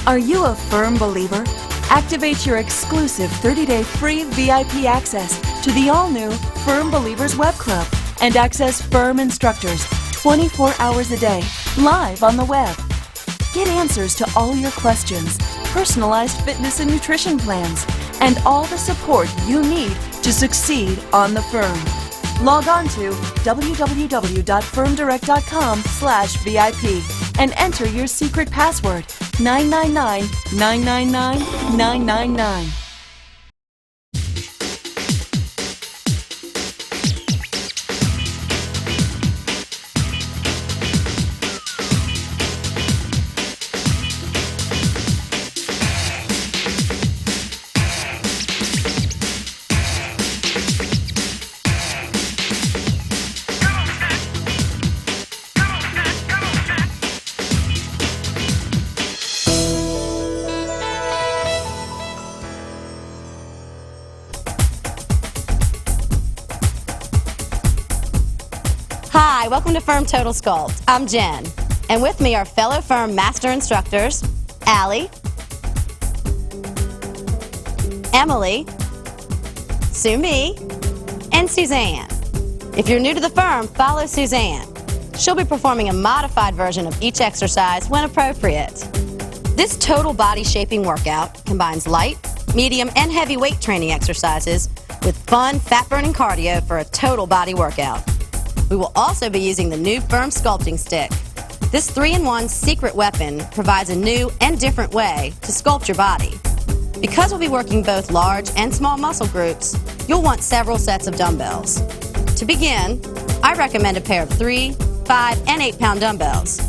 Are you a firm believer? Activate your exclusive 30-day free VIP access to the all-new Firm Believers Web Club and access firm instructors 24 hours a day, live on the web. Get answers to all your questions, personalized fitness and nutrition plans, and all the support you need to succeed on the firm. Log on to www.firmdirect.com/VIP and enter your secret password 999-999-999. Hi, welcome to Firm Total Sculpt. I'm Jen, and with me are fellow Firm Master Instructors, Allie, Emily, Sumi, and Suzanne. If you're new to the firm, follow Suzanne. She'll be performing a modified version of each exercise when appropriate. This total body shaping workout combines light, medium, and heavy weight training exercises with fun, fat-burning cardio for a total body workout. We will also be using the new Firm Sculpting Stick. This 3-in-1 secret weapon provides a new and different way to sculpt your body. Because we'll be working both large and small muscle groups, you'll want several sets of dumbbells. To begin, I recommend a pair of 3, 5, and 8-pound dumbbells.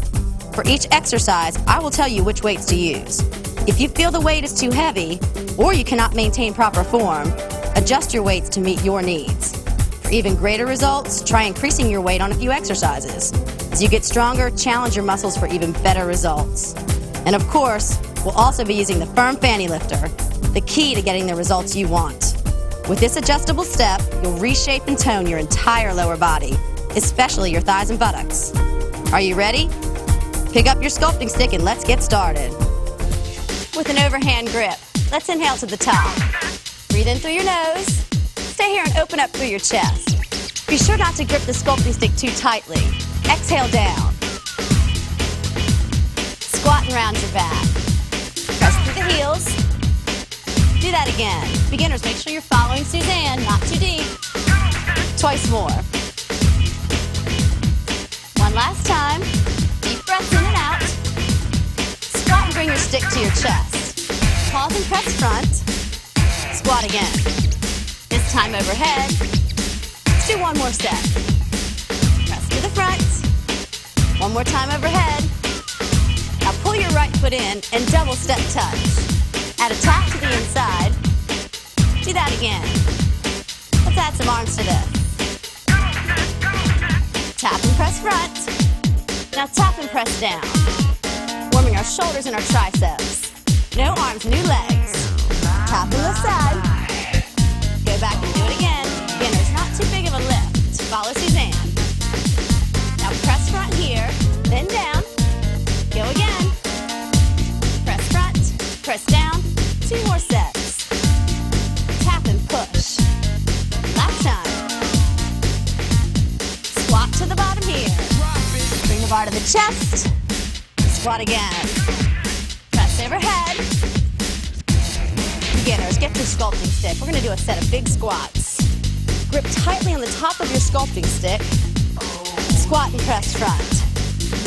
For each exercise, I will tell you which weights to use. If you feel the weight is too heavy, or you cannot maintain proper form, adjust your weights to meet your needs. For even greater results, try increasing your weight on a few exercises. As you get stronger, challenge your muscles for even better results. And of course, we'll also be using the Firm Fanny Lifter, the key to getting the results you want. With this adjustable step, you'll reshape and tone your entire lower body, especially your thighs and buttocks. Are you ready? Pick up your sculpting stick and let's get started. With an overhand grip, let's inhale to the top. Breathe in through your nose. Stay here and open up through your chest. Be sure not to grip the sculpting stick too tightly. Exhale down. Squat and round your back. Press through the heels. Do that again. Beginners, make sure you're following Suzanne, not too deep. Twice more. One last time. Deep breaths in and out. Squat and bring your stick to your chest. Pause and press front. Squat again. This time overhead. Let's do one more set. Press to the front. One more time overhead. Now pull your right foot in and double step touch. Add a tap to the inside. Do that again. Let's add some arms to this. Tap and press front. Now tap and press down. Warming our shoulders and our triceps. No arms, new legs. Tap on the side. Go back and do it again. Beginners, not too big of a lift. Follow Suzanne. Now press front here, then down. Go again. Press front, press down. 2 more sets. Tap and push. Last time. Squat to the bottom here. Bring the bar to the chest. Squat again. Press overhead. Beginners, get your sculpting stick. We're going to do a set of big squats. Grip tightly on the top of your sculpting stick. Squat and press front.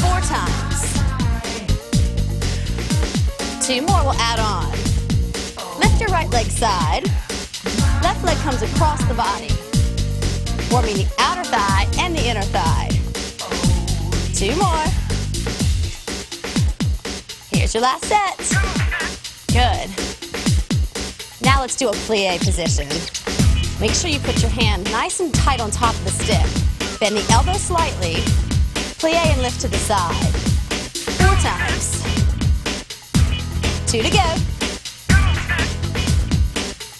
4 times. 2 more we'll add on. Lift your right leg side. Left leg comes across the body. Warming the outer thigh and the inner thigh. 2 more. Here's your last set. Good. Now let's do a plie position. Make sure you put your hand nice and tight on top of the stick. Bend the elbow slightly. Plie and lift to the side. 4 times. 2 to go.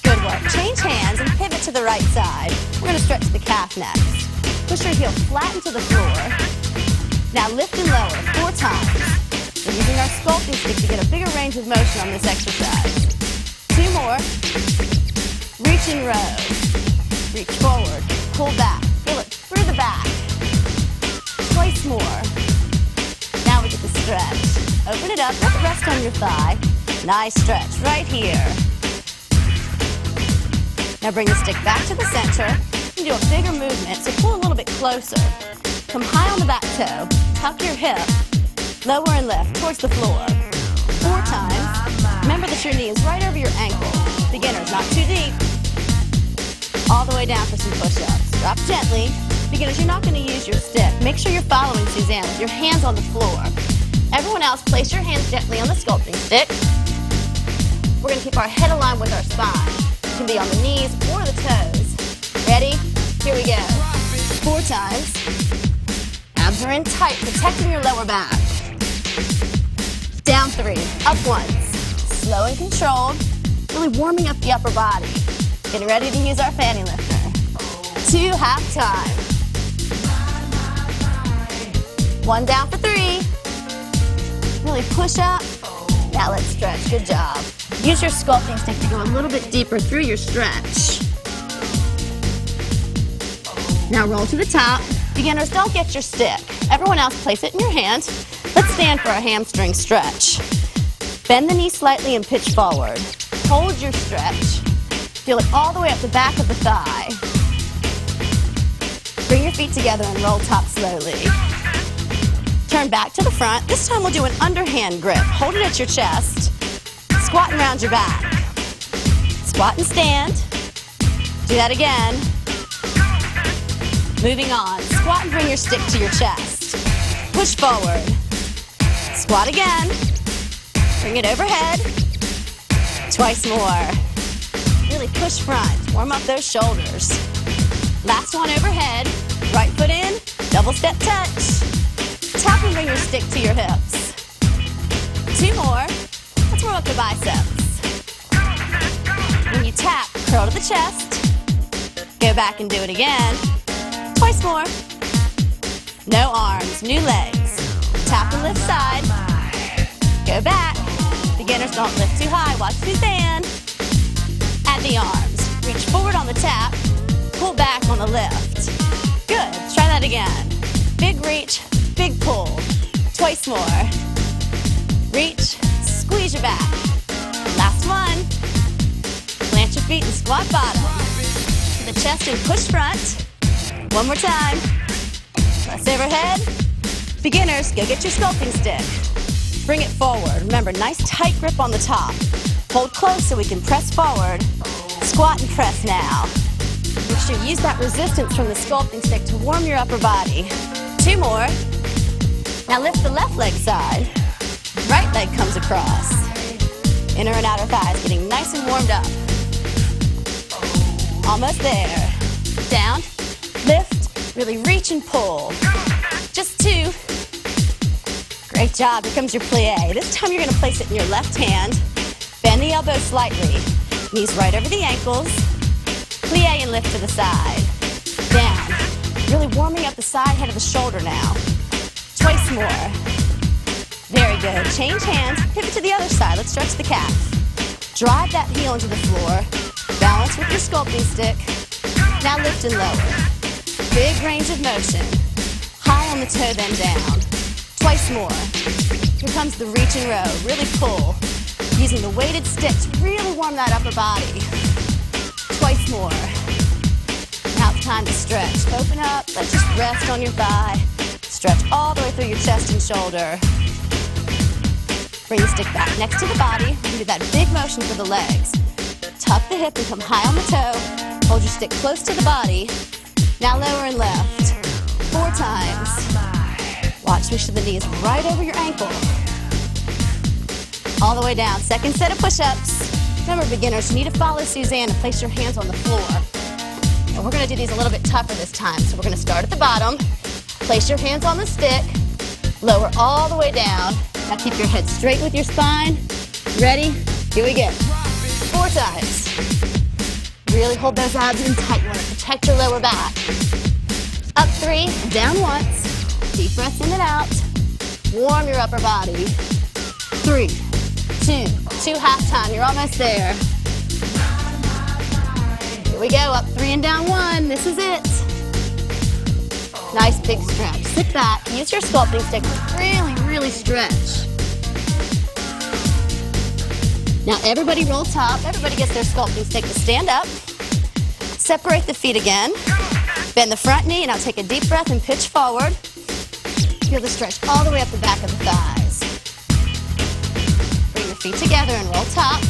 Good work. Change hands and pivot to the right side. We're going to stretch the calf next. Push your heel flat into the floor. Now lift and lower 4 times. using our sculpting stick to get a bigger range of motion on this exercise. 2 more. Reach and row. Reach forward, pull back, feel it through the back. Twice more. Now we get the stretch. Open it up, let it rest on your thigh. Nice stretch right here. Now bring the stick back to the center. You can do a bigger movement, so pull a little bit closer. Come high on the back toe, tuck your hip, lower and lift towards the floor. 4 times. Remember that your knee is right over your ankle. Beginners, not too deep. All the way down for some push-ups. Drop gently. Beginners, you're not going to use your stick. Make sure you're following Suzanne with your hands on the floor. Everyone else, place your hands gently on the sculpting stick. We're going to keep our head aligned with our spine. It can be on the knees or the toes. Ready? Here we go. 4 times. Abs are in tight, protecting your lower back. Down 3. Up once. Slow and controlled. Really warming up the upper body. Getting ready to use our fanny lifter. 2 half time. 1 down for 3. Really push up. Now let's stretch. Good job. Use your sculpting stick to go a little bit deeper through your stretch. Now roll to the top. Beginners, don't get your stick. Everyone else, place it in your hand. Let's stand for a hamstring stretch. Bend the knee slightly and pitch forward. Hold your stretch. Feel it all the way up the back of the thigh. Bring your feet together and roll top slowly. Turn back to the front. This time we'll do an underhand grip. Hold it at your chest. Squat and round your back. Squat and stand. Do that again. Moving on. Squat and bring your stick to your chest. Push forward. Squat again. Bring it overhead. Twice more. Really push front. Warm up those shoulders. Last one overhead. Right foot in. Double step touch. Tap and bring your stick to your hips. 2 more. Let's warm up the biceps. When you tap, curl to the chest. Go back and do it again. Twice more. No arms, new legs. Tap and lift side. Go back. Beginners, don't lift too high. Watch Suzanne. Add the arms. Reach forward on the tap. Pull back on the lift. Good. Try that again. Big reach, big pull. Twice more. Reach, squeeze your back. Last one. Plant your feet and squat bottom. To the chest and push front. One more time. Press overhead. Beginners, go get your sculpting stick. Bring it forward. Remember, nice tight grip on the top. Hold close so we can press forward. Squat and press now. Make sure you use that resistance from the sculpting stick to warm your upper body. 2 more. Now lift the left leg side. Right leg comes across. Inner and outer thighs getting nice and warmed up. Almost there. Down, lift, really reach and pull. Just 2. Great job. Here comes your plie. This time you're going to place it in your left hand. Bend the elbow slightly. Knees right over the ankles. Plie and lift to the side. Down. Really warming up the side head of the shoulder now. Twice more. Very good. Change hands. Pivot to the other side. Let's stretch the calf. Drive that heel into the floor. Balance with your sculpting stick. Now lift and lower. Big range of motion. High on the toe, then down. Twice more. Here comes the reach and row. Really pull. Using the weighted stick to really warm that upper body. Twice more. Now it's time to stretch. Open up. Let's just rest on your thigh. Stretch all the way through your chest and shoulder. Bring the stick back next to the body. And do that big motion for the legs. Tuck the hip and come high on the toe. Hold your stick close to the body. Now lower and lift. 4 times. Watch, make sure the knee is right over your ankle. All the way down. Second set of push-ups. Remember, beginners, you need to follow Suzanne and place your hands on the floor. And we're going to do these a little bit tougher this time. So we're going to start at the bottom. Place your hands on the stick. Lower all the way down. Now keep your head straight with your spine. Ready? Here we go. 4 times. Really hold those abs in tight. You want to protect your lower back. Up 3, down once. Deep breaths in and out. Warm your upper body. 3, 2, half time. You're almost there. Here we go, up 3 and down 1. This is it. Nice big stretch. Sit back, use your sculpting stick to really, really stretch. Now everybody roll top. Everybody gets their sculpting stick to stand up. Separate the feet again. Bend the front knee, and now take a deep breath and pitch forward. Feel the stretch all the way up the back of the thighs. Bring your feet together and roll top.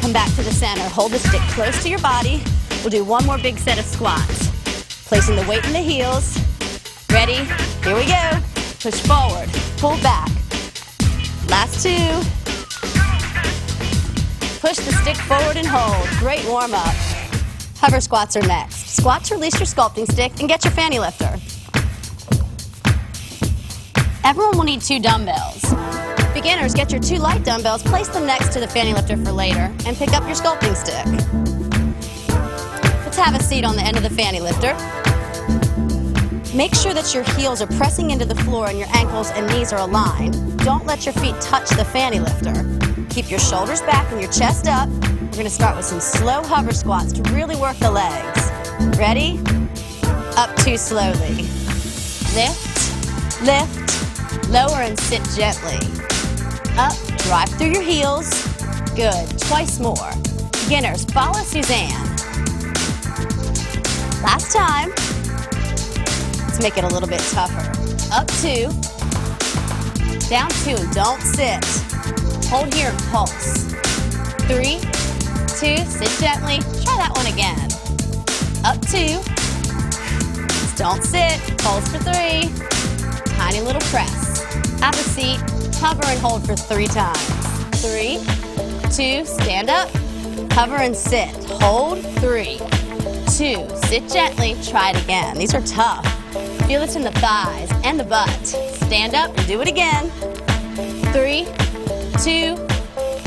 Come back to the center. Hold the stick close to your body. We'll do one more big set of squats. Placing the weight in the heels. Ready? Here we go. Push forward. Pull back. Last 2. Push the stick forward and hold. Great warm up. Hover squats are next. Squat to release your sculpting stick and get your fanny lifter. Everyone will need 2 dumbbells. Beginners, get your 2 light dumbbells, place them next to the fanny lifter for later, and pick up your sculpting stick. Let's have a seat on the end of the fanny lifter. Make sure that your heels are pressing into the floor and your ankles and knees are aligned. Don't let your feet touch the fanny lifter. Keep your shoulders back and your chest up. We're going to start with some slow hover squats to really work the legs. Ready? Up 2 slowly. Lift, lift, lower and sit gently. Up, drive through your heels. Good, twice more. Beginners, follow Suzanne. Last time. Let's make it a little bit tougher. Up 2, down 2 and don't sit. Hold here and pulse. 3, 2, sit gently. Try that one again. Up 2, don't sit, pulse for 3. Tiny little press. Have a seat, hover and hold for 3 times. 3, 2, stand up, hover and sit. Hold, 3, 2, sit gently, try it again. These are tough. Feel this in the thighs and the butt. Stand up and do it again. 3, 2,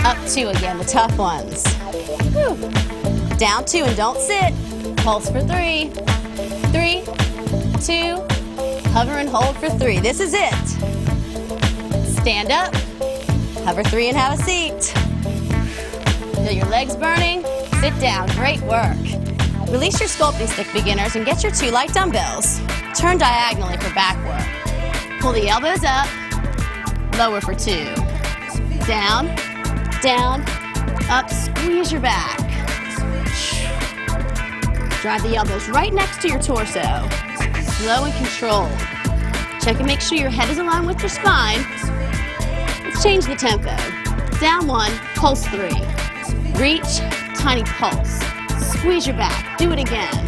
up 2 again, the tough ones. Whew. Down 2 and don't sit. Pulse for 3, 3, 2, hover and hold for 3. This is it. Stand up, hover 3 and have a seat. Feel your legs burning? Sit down, great work. Release your sculpting stick, beginners, and get your 2 light dumbbells. Turn diagonally for back work. Pull the elbows up, lower for 2. Down, down, up, squeeze your back. Drive the elbows right next to your torso. Slow and controlled. Check and make sure your head is aligned with your spine. Let's change the tempo. Down 1, pulse 3. Reach, tiny pulse. Squeeze your back. Do it again.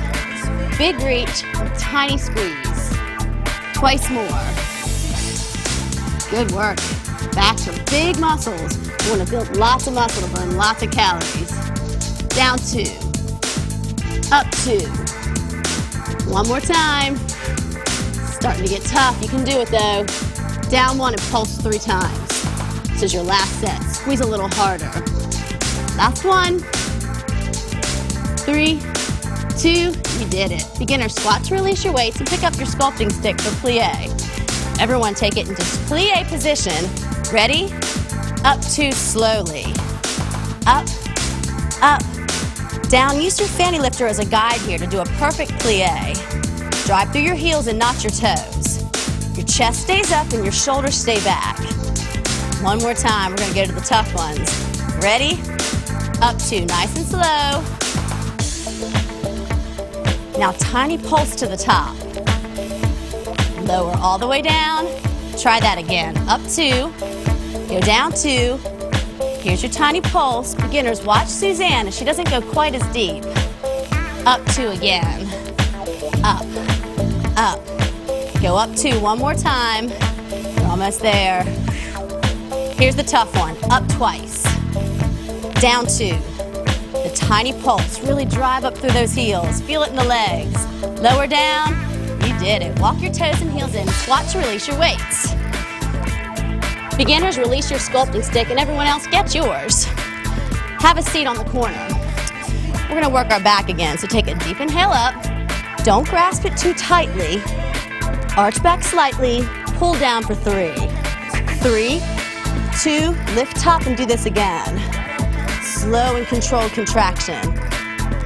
Big reach, tiny squeeze. Twice more. Good work. Backs are big muscles. We want to build lots of muscle to burn lots of calories. Down 2. Up 2. One more time. Starting to get tough. You can do it though. Down 1 and pulse 3 times. This is your last set. Squeeze a little harder. Last one. 3, 2, you did it. Beginner squat to release your weights and pick up your sculpting stick for plie. Everyone take it into plie position. Ready? Up 2 slowly. Up, up, down. Use your fanny lifter as a guide here to do a perfect plie. Drive through your heels and not your toes. Your chest stays up and your shoulders stay back. One more time, we're gonna go to the tough ones. Ready? Up 2, nice and slow. Now tiny pulse to the top. Lower all the way down. Try that again. Up 2, go down 2. Here's your tiny pulse. Beginners, watch Suzanne if she doesn't go quite as deep. Up 2 again. Up, up. Go up 2 one more time. You're almost there. Here's the tough one. Up twice. Down 2. The tiny pulse. Really drive up through those heels. Feel it in the legs. Lower down. You did it. Walk your toes and heels in. Squat to release your weights. Beginners, release your sculpting stick, and everyone else, get yours. Have a seat on the corner. We're gonna work our back again, so take a deep inhale up. Don't grasp it too tightly. Arch back slightly, pull down for 3. 3, 2, lift top and do this again. Slow and controlled contraction.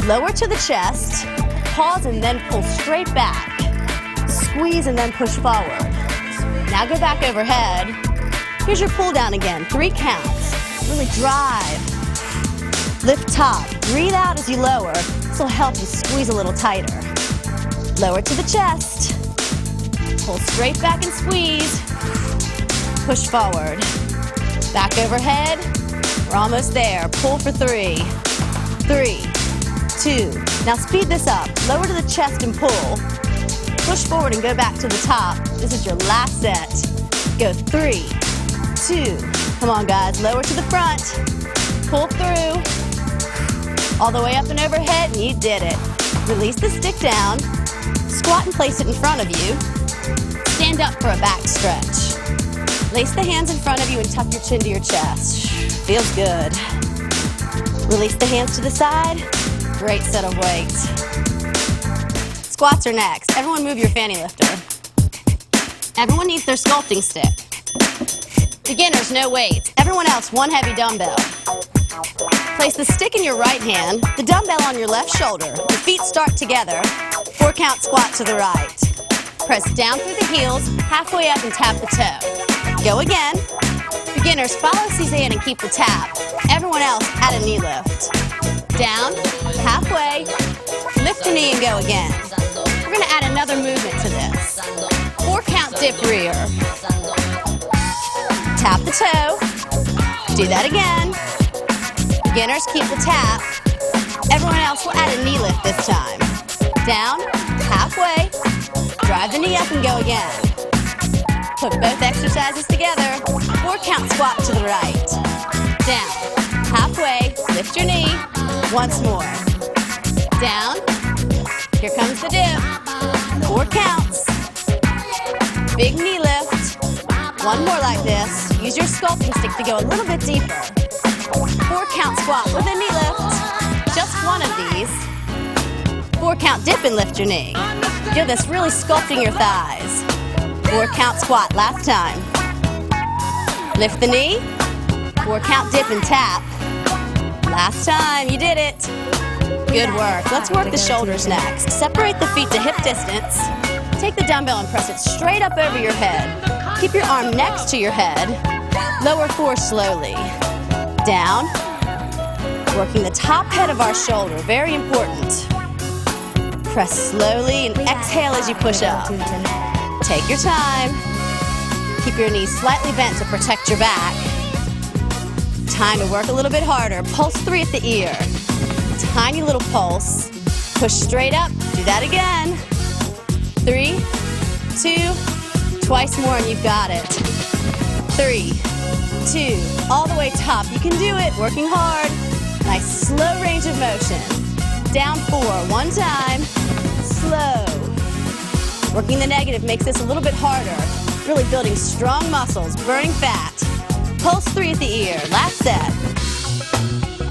Lower to the chest, pause and then pull straight back. Squeeze and then push forward. Now go back overhead. Here's your pull down again, 3 counts. Really drive. Lift top, breathe out as you lower. This will help you squeeze a little tighter. Lower to the chest. Pull straight back and squeeze. Push forward. Back overhead. We're almost there. Pull for 3. 3, 2. Now speed this up. Lower to the chest and pull. Push forward and go back to the top. This is your last set. Go 3, 2. Come on, guys. Lower to the front. Pull through. All the way up and overhead, and you did it. Release the stick down. Squat and place it in front of you. Stand up for a back stretch. Lace the hands in front of you and tuck your chin to your chest. Feels good. Release the hands to the side. Great set of weights. Squats are next. Everyone move your fanny lifter. Everyone needs their sculpting stick. Beginners, no weights. Everyone else, 1 heavy dumbbell. Place the stick in your right hand, the dumbbell on your left shoulder. Your feet start together. 4 count squat to the right. Press down through the heels, halfway up and tap the toe. Go again. Beginners, follow Suzanne and keep the tap. Everyone else, add a knee lift. Down, halfway, lift a knee and go again. We're going to add another movement to this. 4 count dip rear. Tap the toe. Do that again. Beginners, keep the tap. Everyone else will add a knee lift this time. Down, halfway, drive the knee up and go again. Put both exercises together. 4 count squat to the right. Down, halfway, lift your knee. Once more. Down, here comes the dip. 4 counts. Big knee lift. 1 more like this. Use your sculpting stick to go a little bit deeper. 4 count squat with a knee lift. Just 1 of these. 4 count dip and lift your knee. Feel this really sculpting your thighs. 4 count squat, last time. Lift the knee. 4 count dip and tap. Last time, you did it. Good work. Let's work the shoulders next. Separate the feet to hip distance. Take the dumbbell and press it straight up over your head. Keep your arm next to your head. Lower 4 slowly. Down. Working the top head of our shoulder, very important. Press slowly and exhale as you push up. Take your time. Keep your knees slightly bent to protect your back. Time to work a little bit harder. Pulse 3 at the ear. Tiny little pulse. Push straight up. Do that again. 3, 2, twice more and you've got it. 3, 2, all the way top. You can do it. Working hard. Nice slow range of motion. Down 4, 1 time. Slow. Working the negative makes this a little bit harder. Really building strong muscles, burning fat. Pulse 3 at the ear. Last set.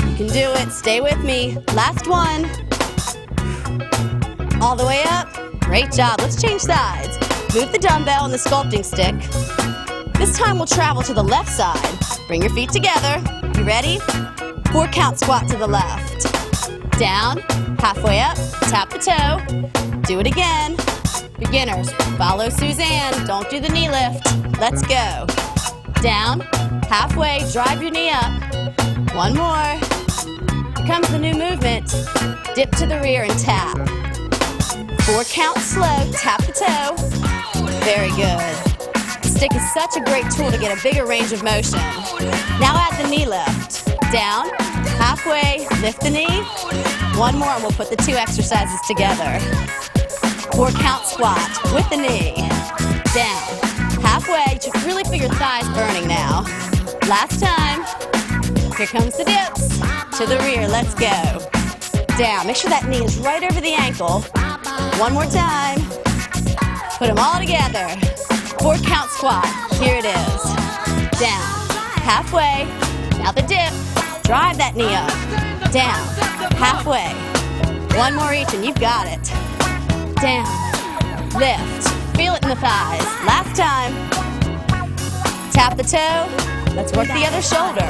You can do it. Stay with me. Last one. All the way up. Great job. Let's change sides. Move the dumbbell and the sculpting stick. This time we'll travel to the left side. Bring your feet together. You ready? 4 count squat to the left. Down, halfway up, tap the toe. Do it again. Beginners, follow Suzanne. Don't do the knee lift. Let's go. Down, halfway, drive your knee up. 1 more. Here comes the new movement. Dip to the rear and tap. 4 count slow, tap the toe. Very good. The stick is such a great tool to get a bigger range of motion. Now add the knee lift. Down, halfway, lift the knee. 1 more and we'll put the 2 exercises together. 4 count squat with the knee. Down, halfway, you should really feel your thighs burning now. Last time. Here comes the dips. To the rear, let's go. Down, make sure that knee is right over the ankle. 1 more time. Put them all together. 4 count squat. Here it is. Down. Halfway. Now the dip. Drive that knee up. Down. Halfway. 1 more each and you've got it. Down. Lift. Feel it in the thighs. Last time. Tap the toe. Let's work the other shoulder.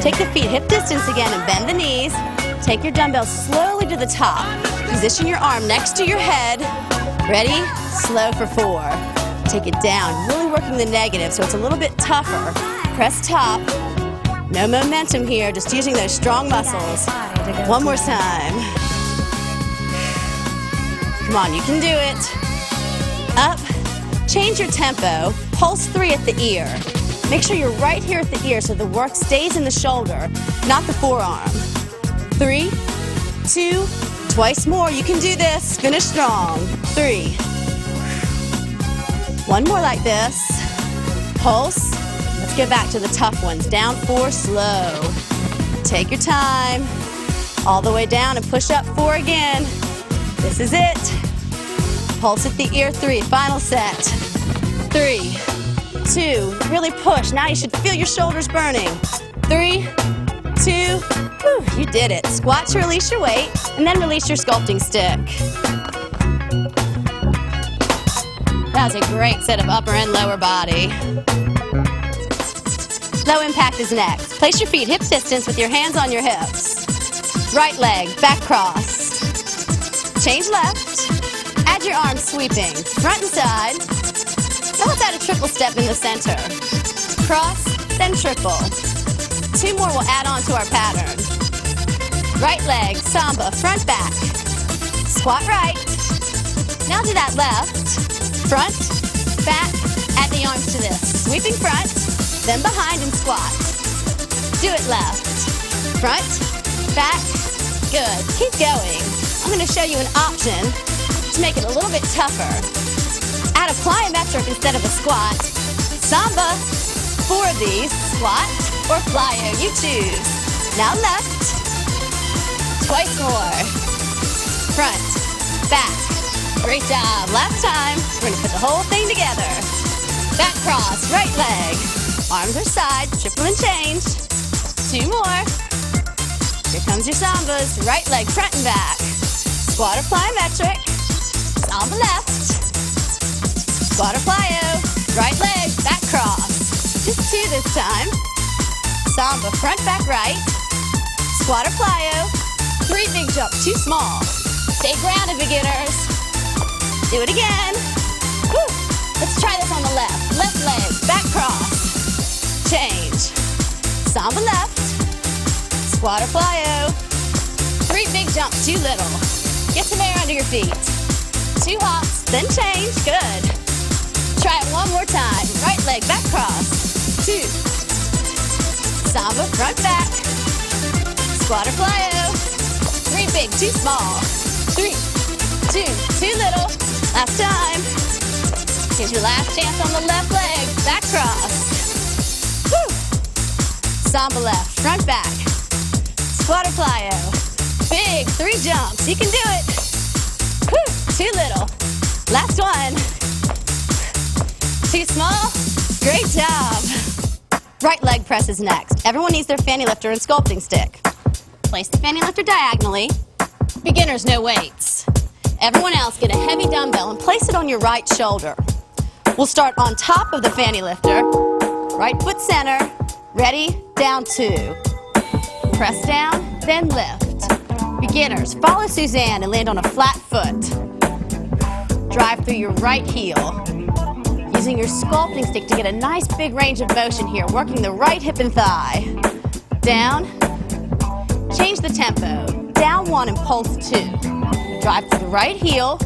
Take the feet hip distance again and bend the knees. Take your dumbbell slowly to the top. Position your arm next to your head. Ready? Slow for 4. Take it down, really working the negative so it's a little bit tougher. Press top. No momentum here, just using those strong muscles. One more time. Come on, you can do it. Up. Change your tempo. Pulse 3 at the ear. Make sure you're right here at the ear so the work stays in the shoulder, not the forearm. 3, 2, twice more. You can do this. Finish strong. 3. One more like this. Pulse. Let's get back to the tough ones. Down 4, slow. Take your time. All the way down and push up 4 again. This is it. Pulse at the ear. 3. Final set. 3, 2, really push. Now you should feel your shoulders burning. 3, 2, whew, you did it. Squat to release your weight, and then release your sculpting stick. That was a great set of upper and lower body. Low impact is next. Place your feet hip distance with your hands on your hips. Right leg, back cross. Change left. Add your arms sweeping, front and side. Now let's add a triple step in the center. Cross, then triple. 2 more will add on to our pattern. Right leg, samba, front, back. Squat right. Now do that left. Front, back, add the arms to this. Sweeping front, then behind and squat. Do it left. Front, back, good. Keep going. I'm going to show you an option to make it a little bit tougher. Add a plyometric instead of a squat. Samba, 4 of these, squat or plyo, you choose. Now left, twice more. Front, back, great job. Last time, we're gonna put the whole thing together. Back cross, right leg. Arms are side, triple and change. 2 more. Here comes your sambas, right leg, front and back. Squat or plyometric, samba left. Squat or plyo, right leg, back cross. Just 2 this time. Samba, front, back, right. Squat or plyo. 3 big jumps, too small. Stay grounded, beginners. Do it again. Whew. Let's try this on the left. Left leg, back cross. Change. Samba left. Squat or plyo. 3 big jumps, too little. Get some air under your feet. 2 hops, then change. Good. Try it one more time. Right leg, back cross. 2. Samba, front, back. Squat or plyo. 3 big, too small. 3, 2, too little. Last time. Here's your last chance on the left leg. Back cross. Woo. Samba left, front, back. Squat or plyo. Big 3 jumps. You can do it. Woo. Too little. Last one. Too small? Great job. Right leg press is next. Everyone needs their fanny lifter and sculpting stick. Place the fanny lifter diagonally. Beginners, no weights. Everyone else get a heavy dumbbell and place it on your right shoulder. We'll start on top of the fanny lifter. Right foot center. Ready? Down 2. Press down, then lift. Beginners, follow Suzanne and land on a flat foot. Drive through your right heel. Using your sculpting stick to get a nice big range of motion here, working the right hip and thigh. Down. Change the tempo. Down 1 and pulse 2. Drive to the right heel.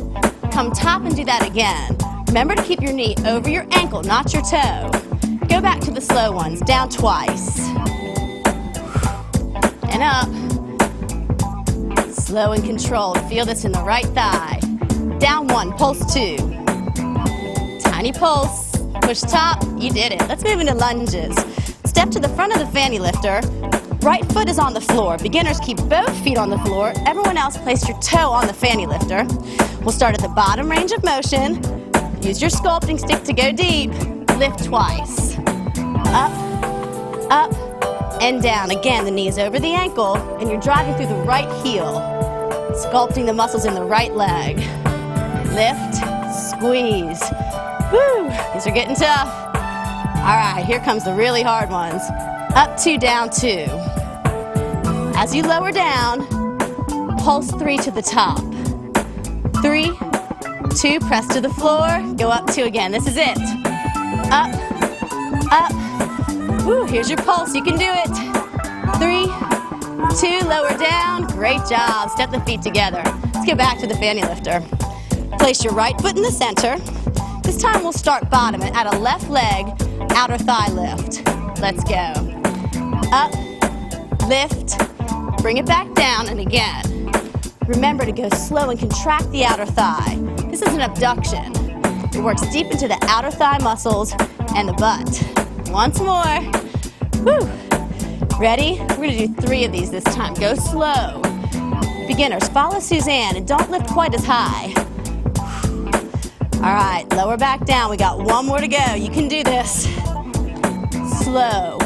Come top and do that again. Remember to keep your knee over your ankle, not your toe. Go back to the slow ones. Down twice. And up. Slow and controlled. Feel this in the right thigh. Down 1, pulse 2. Tiny pulse. Push top. You did it. Let's move into lunges. Step to the front of the fanny lifter. Right foot is on the floor. Beginners keep both feet on the floor. Everyone else place your toe on the fanny lifter. We'll start at the bottom range of motion. Use your sculpting stick to go deep. Lift twice. Up, up, and down. Again, the knee is over the ankle, and you're driving through the right heel. Sculpting the muscles in the right leg. Lift, squeeze. Woo! These are getting tough. All right, here comes the really hard ones. Up 2, down 2. As you lower down, pulse 3 to the top. 3, 2, press to the floor, go up 2 again. This is it. Up, up. Woo, here's your pulse, you can do it. 3, 2, lower down. Great job. Step the feet together. Let's get back to the fanny lifter. Place your right foot in the center. This time we'll start bottom and add a left leg, outer thigh lift. Let's go. Up, lift, bring it back down, and again. Remember to go slow and contract the outer thigh. This is an abduction. It works deep into the outer thigh muscles and the butt. Once more. Woo. Ready? We're gonna do 3 of these this time. Go slow. Beginners, follow Suzanne and don't lift quite as high. All right, lower back down. We got 1 more to go. You can do this. Slow.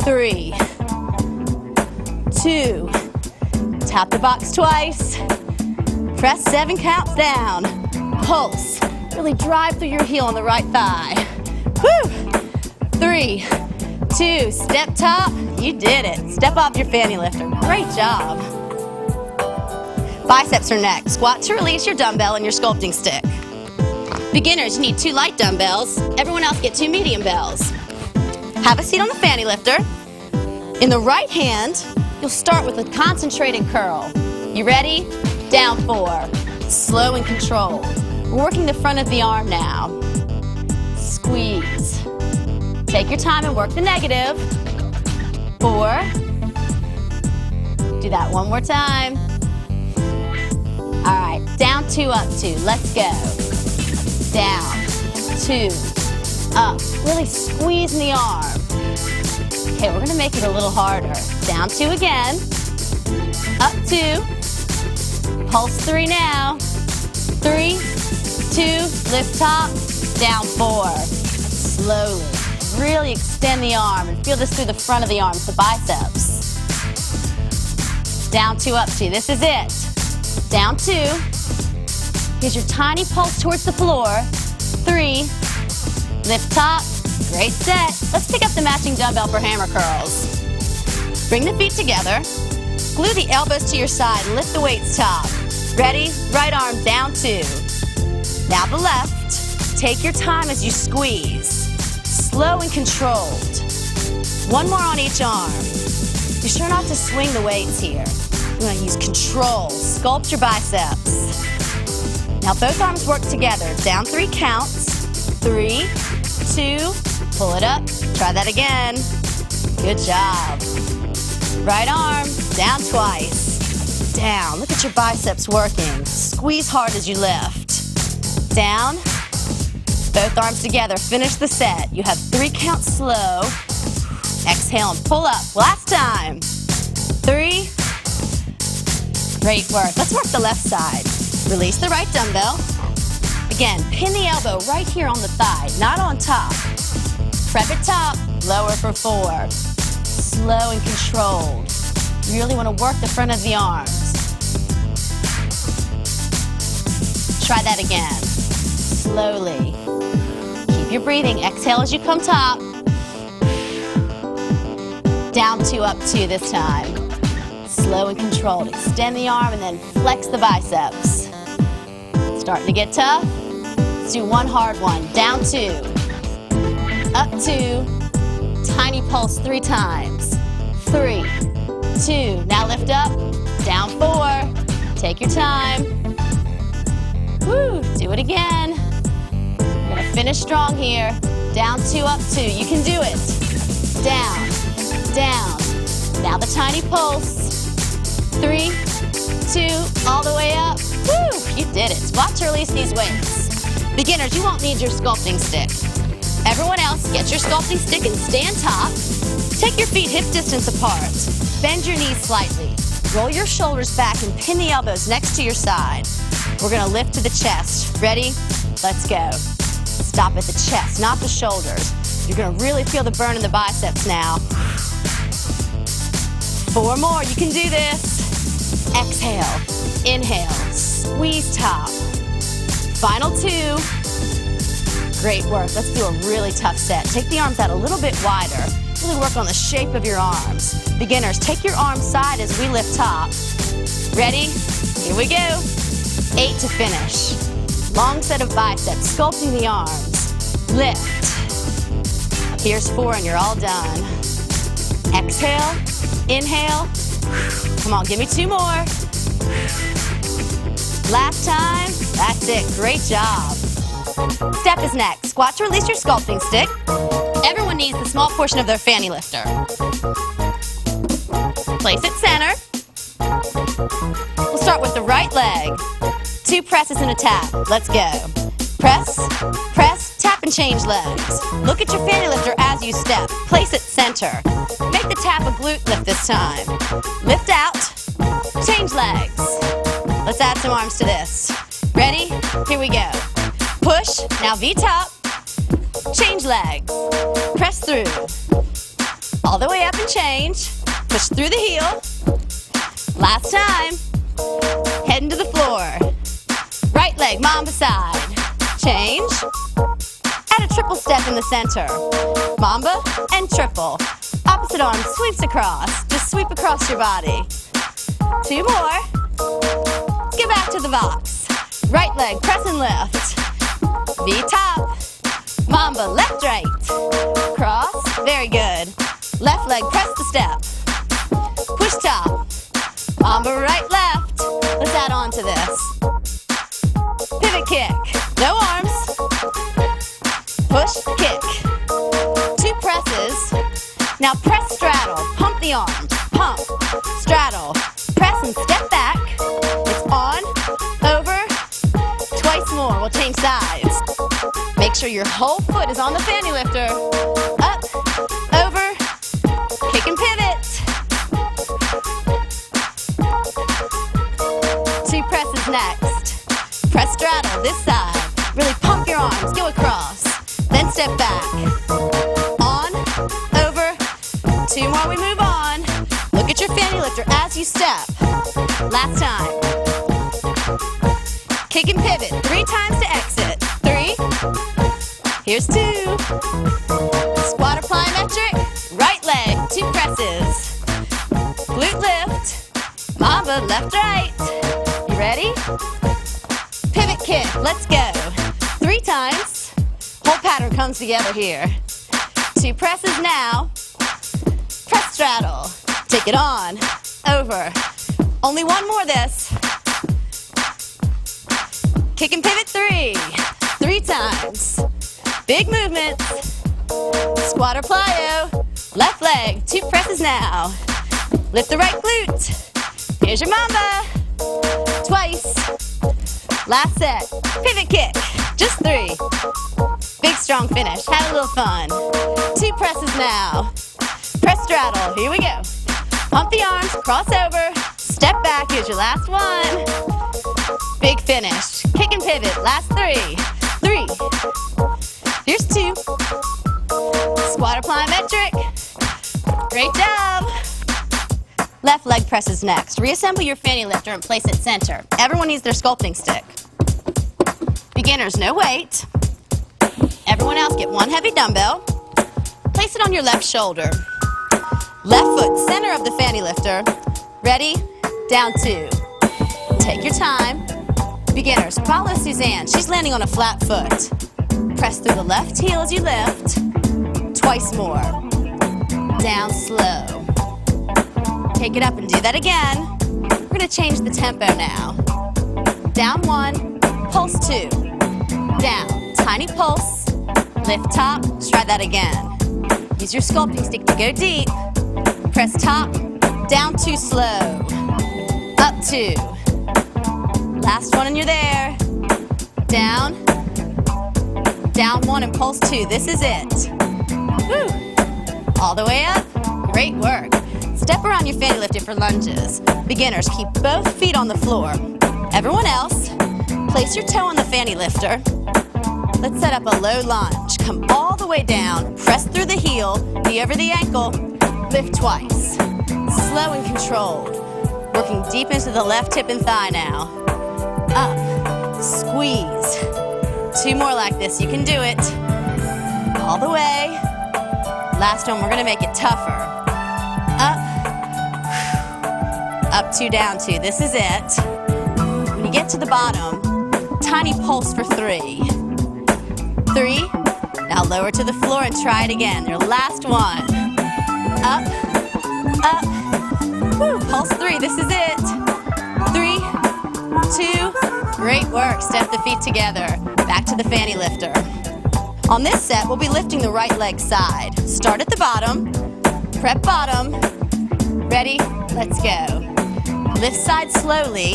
3, 2, tap the box twice. Press 7 counts down. Pulse. Really drive through your heel on the right thigh. Woo! 3, 2, step top. You did it. Step off your fanny lifter. Great job. Biceps are next. Squat to release your dumbbell and your sculpting stick. Beginners, you need 2 light dumbbells. Everyone else get 2 medium bells. Have a seat on the fanny lifter. In the right hand, you'll start with a concentrated curl. You ready? Down 4. Slow and controlled. We're working the front of the arm now. Squeeze. Take your time and work the negative. 4. Do that 1 more time. All right, down 2, up 2. Let's go. Down, 2, up. Really squeeze the arm. Okay, we're gonna make it a little harder. Down 2 again. Up 2. Pulse 3 now. 3, 2, lift top. Down 4. Slowly. Really extend the arm and feel this through the front of the arms, the biceps. Down 2, up 2. This is it. Down 2. Here's your tiny pulse towards the floor. 3, lift top. Great set. Let's pick up the matching dumbbell for hammer curls. Bring the feet together. Glue the elbows to your side and lift the weights top. Ready? Right arm down 2. Now the left. Take your time as you squeeze. Slow and controlled. 1 more on each arm. Be sure not to swing the weights here. You want to use control. Sculpt your biceps. Now both arms work together. Down 3 counts. 3, 2, pull it up. Try that again. Good job. Right arm, down twice. Down. Look at your biceps working. Squeeze hard as you lift. Down. Both arms together. Finish the set. You have 3 counts slow. Exhale and pull up. Last time. 3. Great work. Let's work the left side. Release the right dumbbell. Again, pin the elbow right here on the thigh, not on top. Prep it top, lower for 4. Slow and controlled. You really want to work the front of the arms. Try that again. Slowly. Keep your breathing. Exhale as you come top. Down 2, up 2 this time. Slow and controlled. Extend the arm and then flex the biceps. Starting to get tough. Let's do 1 hard one. Down 2. Up 2. Tiny pulse 3 times. 3, 2. Now lift up. Down 4. Take your time. Woo. Do it again. We're going to finish strong here. Down 2, up 2. You can do it. Down. Down. Now the tiny pulse. 3, 2, all the way up. Woo! You did it. Squat to release these weights. Beginners, you won't need your sculpting stick. Everyone else, get your sculpting stick and stand top. Take your feet hip distance apart. Bend your knees slightly. Roll your shoulders back and pin the elbows next to your side. We're gonna lift to the chest. Ready? Let's go. Stop at the chest, not the shoulders. You're gonna really feel the burn in the biceps now. 4 more, you can do this. Exhale, inhale, squeeze top. Final 2. Great work. Let's do a really tough set. Take the arms out a little bit wider. Really work on the shape of your arms. Beginners, take your arms side as we lift top. Ready? Here we go. 8 to finish. Long set of biceps, sculpting the arms. Lift. Here's 4 and you're all done. Exhale, inhale. Come on, give me 2 more. Last time. That's it. Great job. Step is next. Squat to release your sculpting stick. Everyone needs the small portion of their fanny lifter. Place it center. We'll start with the right leg. 2 presses and a tap. Let's go. Press, press, tap and change legs. Look at your fanny lifter as you step. Place it center. Make the tap a glute lift this time. Lift out, change legs. Let's add some arms to this. Ready? Here we go. Push, now V-top, change legs. Press through. All the way up and change. Push through the heel. Last time. Head into the floor. Right leg, mamba side. Change. Add a triple step in the center. Mamba and triple. Opposite arm sweeps across. Just sweep across your body. 2 more. Let's get back to the box. Right leg, press and lift. V-top. Mamba, left, right. Cross. Very good. Left leg, press the step. Push top. Mamba, right, left. Let's add on to this. Pivot kick. No arms. Push, kick. 2 presses. Now press, straddle. Pump the arms. Pump, straddle. Press and step back. It's on, over, twice more. We'll change sides. Make sure your whole foot is on the fanny lifter. Up, over, kick and pivot. 2 presses next. Press straddle this side. Really pump your arms, go across. Then step back. On, over, 2 more, we move on. Look at your fanny lifter as you step. Last time. Kick and pivot, 3 times to exit. 3. Here's 2. Squat or plyometric. Right leg, 2 presses. Glute lift. Mamba, left, right. You ready? Pivot kick, let's go. 3 times. Whole pattern comes together here. 2 presses now. Press straddle. Take it on. Over. Only 1 more this. Kick and pivot 3. 3 times. Big movements. Squat or plyo. Left leg. 2 presses now. Lift the right glute. Here's your mamba. Twice. Last set. Pivot kick. Just 3. Big strong finish. Have a little fun. 2 presses now. Press straddle. Here we go. Pump the arms. Cross over. Step back. Here's your last one. Big finish. Kick and pivot. Last 3. 3. Here's 2. Squat or plyometric. Great job. Left leg presses next. Reassemble your fanny lifter and place it center. Everyone needs their sculpting stick. Beginners, no weight. Everyone else get 1 heavy dumbbell. Place it on your left shoulder. Left foot, center of the fanny lifter. Ready? Down 2. Take your time. Beginners, follow Suzanne. She's landing on a flat foot. Press through the left heel as you lift. Twice more. Down slow. Take it up and do that again. We're going to change the tempo now. Down 1, pulse 2. Down, tiny pulse. Lift top, let's try that again. Use your sculpting stick to go deep. Press top, down 2 slow. Up 2. Last one and you're there. Down. Down 1 and pulse 2. This is it. Woo. All the way up. Great work. Step around your fanny lifter for lunges. Beginners, keep both feet on the floor. Everyone else, place your toe on the fanny lifter. Let's set up a low lunge. Come all the way down. Press through the heel. Knee over the ankle. Lift twice. Slow and controlled. Working deep into the left hip and thigh now. Up. Squeeze. 2 more like this. You can do it. All the way. Last one, we're gonna make it tougher. Up. Up 2, down 2. This is it. When you get to the bottom, tiny pulse for 3. 3. Now lower to the floor and try it again. Your last one. Up. Up. Woo. Pulse 3. This is it. 3, 2. Great work. Step the feet together. Back to the fanny lifter. On this set, we'll be lifting the right leg side. Start at the bottom. Prep bottom. Ready? Let's go. Lift side slowly.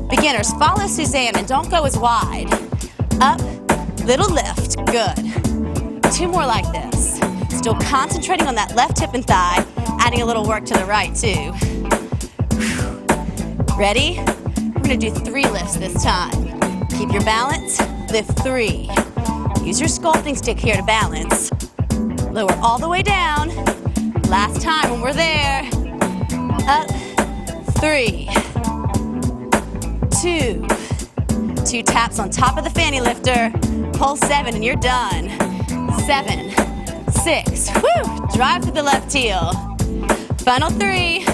Beginners, follow Suzanne and don't go as wide. Up, little lift, good. 2 more like this. Still concentrating on that left hip and thigh, adding a little work to the right too. Ready? We're gonna do 3 lifts this time. Keep your balance, lift 3. Use your sculpting stick here to balance. Lower all the way down. Last time when we're there. Up, 3. 2. 2 taps on top of the fanny lifter. Pull 7 and you're done. 7, 6. Woo! Drive to the left heel. Final 3.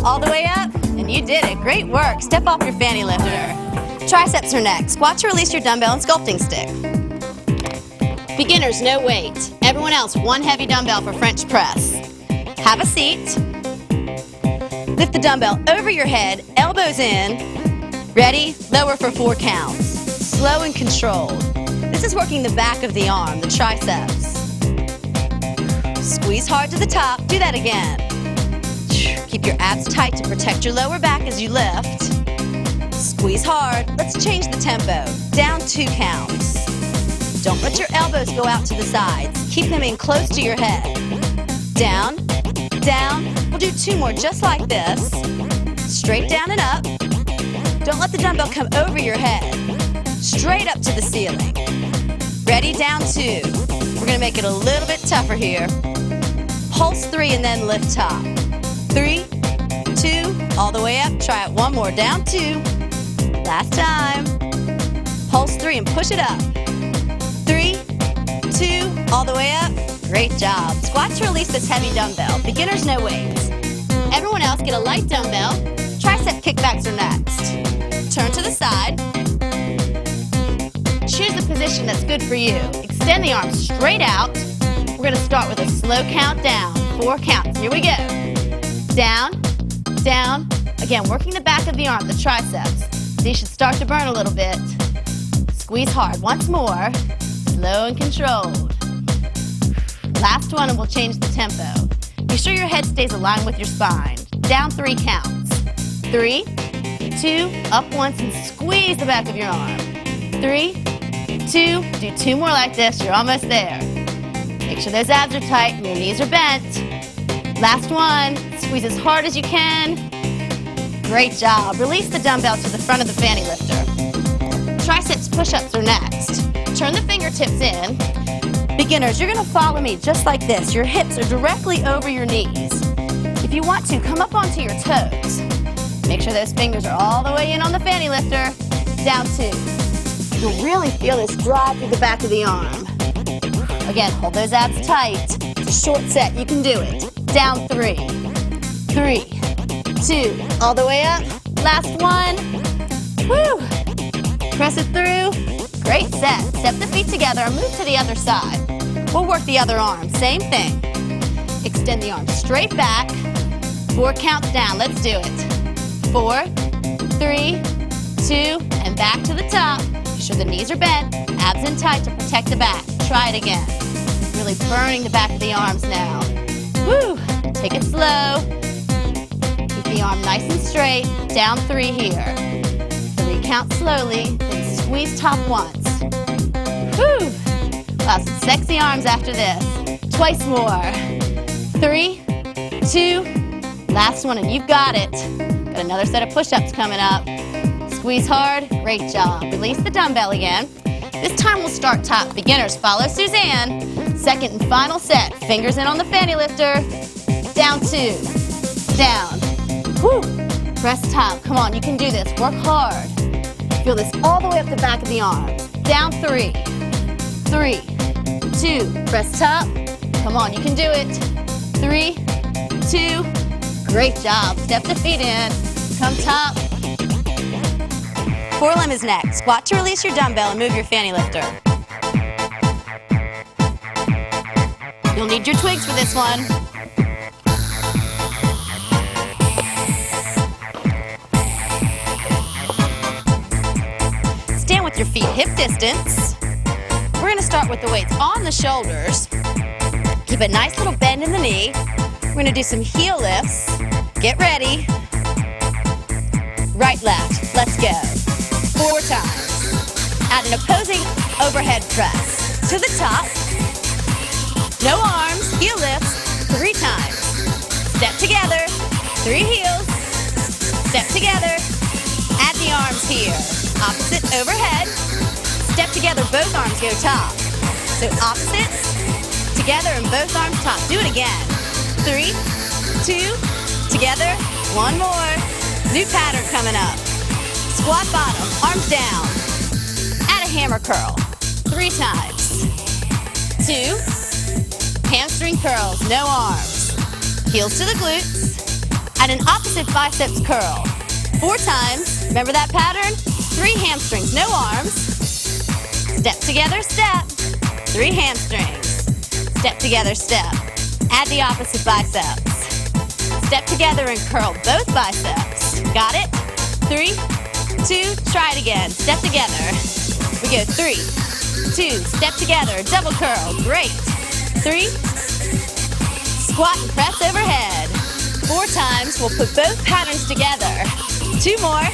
All the way up, and you did it. Great work. Step off your fanny lifter. Triceps are next. Squat to release your dumbbell and sculpting stick. Beginners, no weight. Everyone else, 1 heavy dumbbell for French press. Have a seat. Lift the dumbbell over your head, elbows in. Ready? Lower for 4 counts. Slow and controlled. This is working the back of the arm, the triceps. Squeeze hard to the top. Do that again. Keep your abs tight to protect your lower back as you lift. Squeeze hard. Let's change the tempo. Down 2 counts. Don't let your elbows go out to the sides. Keep them in close to your head. Down, down. We'll do 2 more just like this. Straight down and up. Don't let the dumbbell come over your head. Straight up to the ceiling. Ready? Down 2. We're gonna make it a little bit tougher here. Pulse 3 and then lift top. 3, 2, all the way up. Try it 1 more. Down 2. Last time. Pulse 3 and push it up. 3, 2, all the way up. Great job. Squat to release this heavy dumbbell. Beginners, no weights. Everyone else get a light dumbbell. Tricep kickbacks are next. Turn to the side. Choose the position that's good for you. Extend the arms straight out. We're gonna start with a slow count down. 4 counts. Here we go. Down, down. Again, working the back of the arm, the triceps. These should start to burn a little bit. Squeeze hard. Once more. Slow and controlled. Last one and we'll change the tempo. Be sure your head stays aligned with your spine. Down 3 counts. 3, 2, up once and squeeze the back of your arm. 3, 2, do 2 more like this. You're almost there. Make sure those abs are tight and your knees are bent. Last one. Squeeze as hard as you can. Great job. Release the dumbbell to the front of the fanny lifter. Triceps push-ups are next. Turn the fingertips in. Beginners, you're gonna follow me just like this. Your hips are directly over your knees. If you want to, come up onto your toes. Make sure those fingers are all the way in on the fanny lifter. Down 2. You'll really feel this drive through the back of the arm. Again, hold those abs tight. It's a short set, you can do it. Down 3. 3, 2, all the way up. Last one. Woo! Press it through. Great set. Step the feet together and move to the other side. We'll work the other arm. Same thing. Extend the arm straight back. 4 counts down. Let's do it. 4, 3, 2, and back to the top. Be sure the knees are bent, abs in tight to protect the back. Try it again. Really burning the back of the arms now. Woo! Take it slow. Keep the arm nice and straight. Down 3 here. 3 counts slowly, then squeeze top once. Woo! Wow, some sexy arms after this. Twice more. 3, 2, last one, and you've got it. Got another set of push-ups coming up. Squeeze hard. Great job. Release the dumbbell again. This time we'll start top. Beginners, follow Suzanne. Second and final set. Fingers in on the fanny lifter. Down 2. Down. Woo! Press top. Come on, you can do this. Work hard. Feel this all the way up the back of the arms. Down 3. 3, 2, press top. Come on, you can do it. 3, 2, great job. Step the feet in, come top. Forelimb is next. Squat to release your dumbbell and move your fanny lifter. You'll need your twigs for this one. Stand with your feet hip distance. We're gonna start with the weights on the shoulders. Keep a nice little bend in the knee. We're gonna do some heel lifts. Get ready. Right, left, let's go. 4 times. Add an opposing overhead press. To the top. No arms, heel lifts, 3 times. Step together, 3 heels. Step together. Add the arms here. Opposite overhead. Step together, both arms go top. So opposites, together and both arms top. Do it again. 3, 2, together, 1 more. New pattern coming up. Squat bottom, arms down. Add a hammer curl, 3 times. 2, hamstring curls, no arms. Heels to the glutes. Add an opposite biceps curl, 4 times. Remember that pattern? 3 hamstrings, no arms. Step together, step. 3 hamstrings. Step together, step. Add the opposite biceps. Step together and curl both biceps. Got it? 3, 2, try it again. Step together. We go 3, 2, step together, double curl, great. 3, squat and press overhead. 4 times, we'll put both patterns together. 2 more.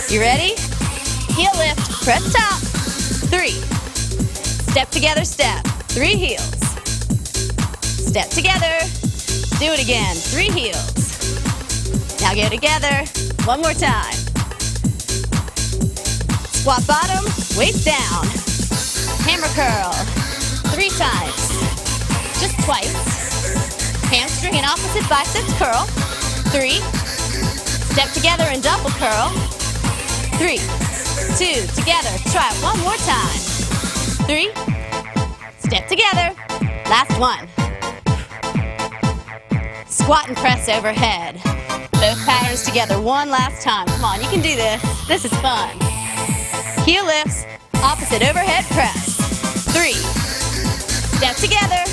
You ready? Heel lift, press top. 3, step together, step. 3 heels. Step together. Do it again, 3 heels. Now go together, 1 more time. Squat bottom, weights down. Hammer curl, 3 times. Just twice. Hamstring and opposite biceps curl. 3, step together and double curl. 3, 2, together, try it 1 more time. 3, step together, last one. Squat and press overhead. Both patterns together 1 last time. Come on, you can do this. This is fun. Heel lifts, opposite overhead press. 3, step together,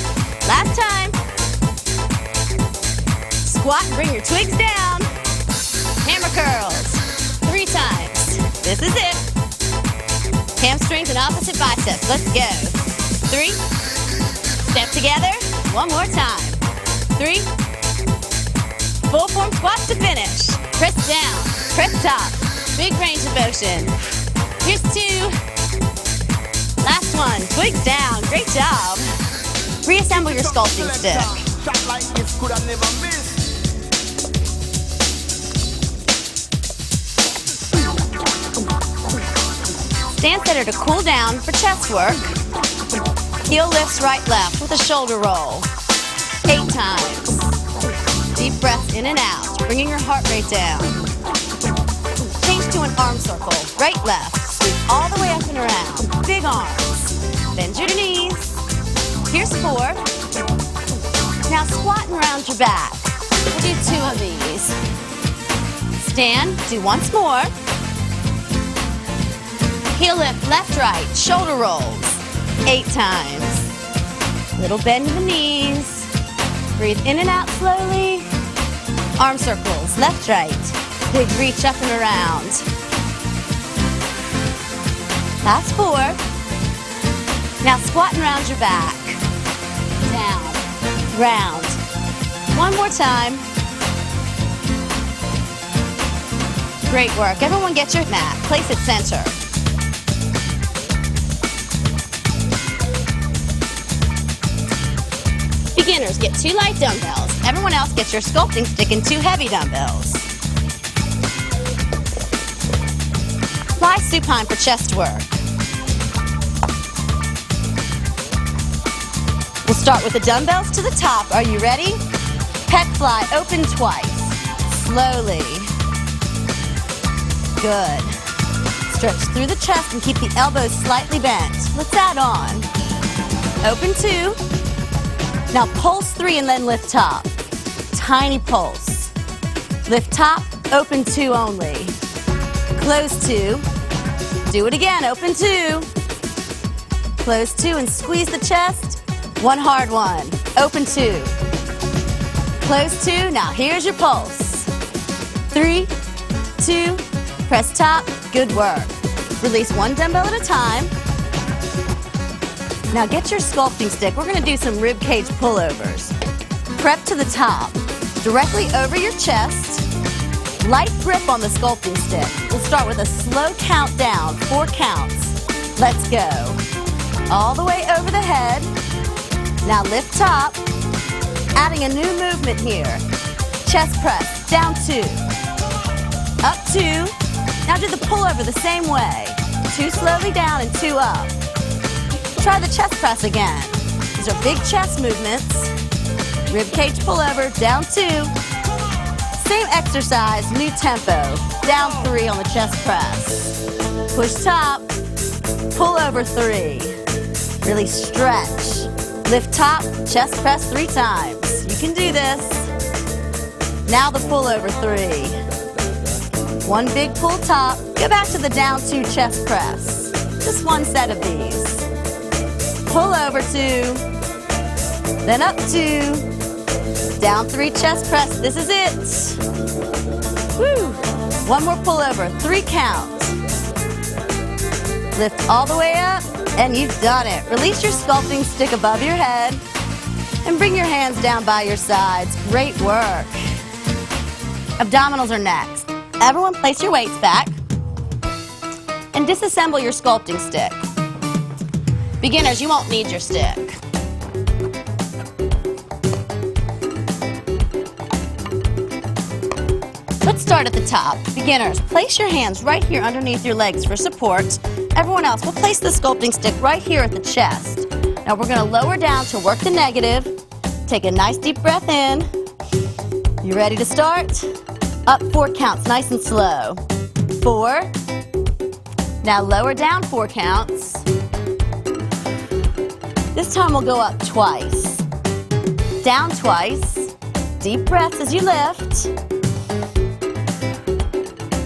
last time. Squat and bring your twigs down. Hammer curls, 3 times. This is it. Hamstrings and opposite biceps, let's go. 3, step together, 1 more time. 3, full form squats to finish. Press down, press top, big range of motion. Here's 2. Last one, twigs down, great job. Reassemble your sculpting stick. Stand center to cool down for chest work. Heel lifts right, left with a shoulder roll. 8 times. Deep breaths in and out, bringing your heart rate down. Change to an arm circle, right, left. Sweep all the way up and around. Big arms. Bend your knees. Here's 4. Now squat and round your back. We'll do 2 of these. Stand, do once more. Heel lift, left, right, shoulder rolls. 8 times. Little bend in the knees. Breathe in and out slowly. Arm circles, left, right. Big reach up and around. Last 4. Now squat and round your back. Down, round. 1 more time. Great work. Everyone get your mat. Place it center. Beginners get 2 light dumbbells. Everyone else gets your sculpting stick and 2 heavy dumbbells. Fly supine for chest work. We'll start with the dumbbells to the top. Are you ready? Pec fly, open twice. Slowly. Good. Stretch through the chest and keep the elbows slightly bent. Let's add on. Open 2. Now pulse 3 and then lift top. Tiny pulse. Lift top, open 2 only. Close 2. Do it again, open 2. Close 2 and squeeze the chest. One hard one. Open 2. Close 2. Now here's your pulse. 3, 2, press top. Good work. Release one dumbbell at a time. Now get your sculpting stick. We're going to do some rib cage pullovers. Prep to the top, directly over your chest. Light grip on the sculpting stick. We'll start with a slow count down, 4 counts. Let's go. All the way over the head. Now lift top. Adding a new movement here. Chest press, down 2. Up 2. Now do the pullover the same way. 2 slowly down and 2 up. Try the chest press again. These are big chest movements. Rib cage pullover, down 2. Same exercise, new tempo. Down 3 on the chest press. Push top, pull over 3. Really stretch. Lift top, chest press 3 times. You can do this. Now the pull over 3. One big pull top. Go back to the down 2 chest press. Just one set of these. Pull over 2. Then up 2. Down 3 chest press. This is it. Woo. One more pull over. 3 counts. Lift all the way up. And you've done it. Release your sculpting stick above your head and bring your hands down by your sides. Great work. Abdominals are next. Everyone place your weights back and disassemble your sculpting stick. Beginners, you won't need your stick. Let's start at the top. Beginners, place your hands right here underneath your legs for support. Everyone else, we'll place the sculpting stick right here at the chest. Now we're going to lower down to work the negative. Take a nice deep breath in. You ready to start? Up 4 counts, nice and slow. 4. Now lower down 4 counts. This time we'll go up twice. Down twice. Deep breaths as you lift.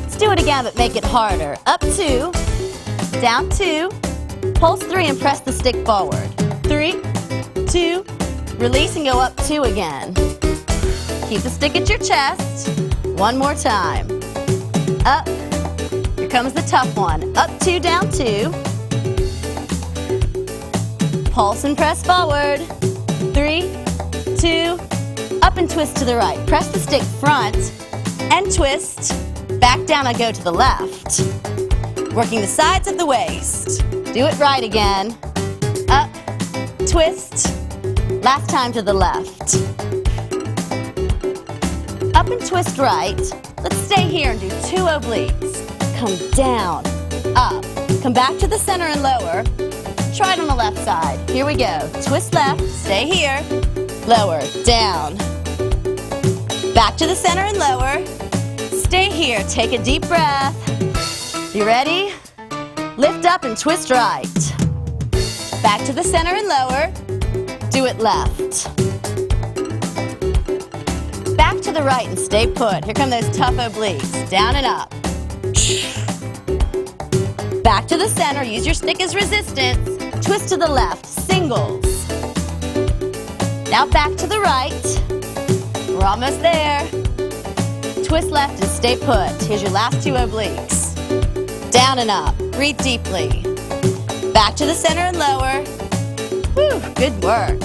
Let's do it again, but make it harder. Up 2. Down 2, pulse 3 and press the stick forward. 3, 2, release and go up 2 again. Keep the stick at your chest. One more time. Up, here comes the tough one. Up 2, down 2. Pulse and press forward. 3, 2, up and twist to the right. Press the stick front and twist. Back down and go to the left. Working the sides of the waist. Do it right again. Up, twist. Last time to the left. Up and twist right. Let's stay here and do 2 obliques. Come down, up. Come back to the center and lower. Try it on the left side. Here we go. Twist left, stay here. Lower, down. Back to the center and lower. Stay here, take a deep breath. You ready? Lift up and twist right. Back to the center and lower. Do it left. Back to the right and stay put. Here come those tough obliques. Down and up. Back to the center. Use your stick as resistance. Twist to the left. Singles. Now back to the right. We're almost there. Twist left and stay put. Here's your last 2 obliques. Down and up. Breathe deeply. Back to the center and lower. Whew, good work.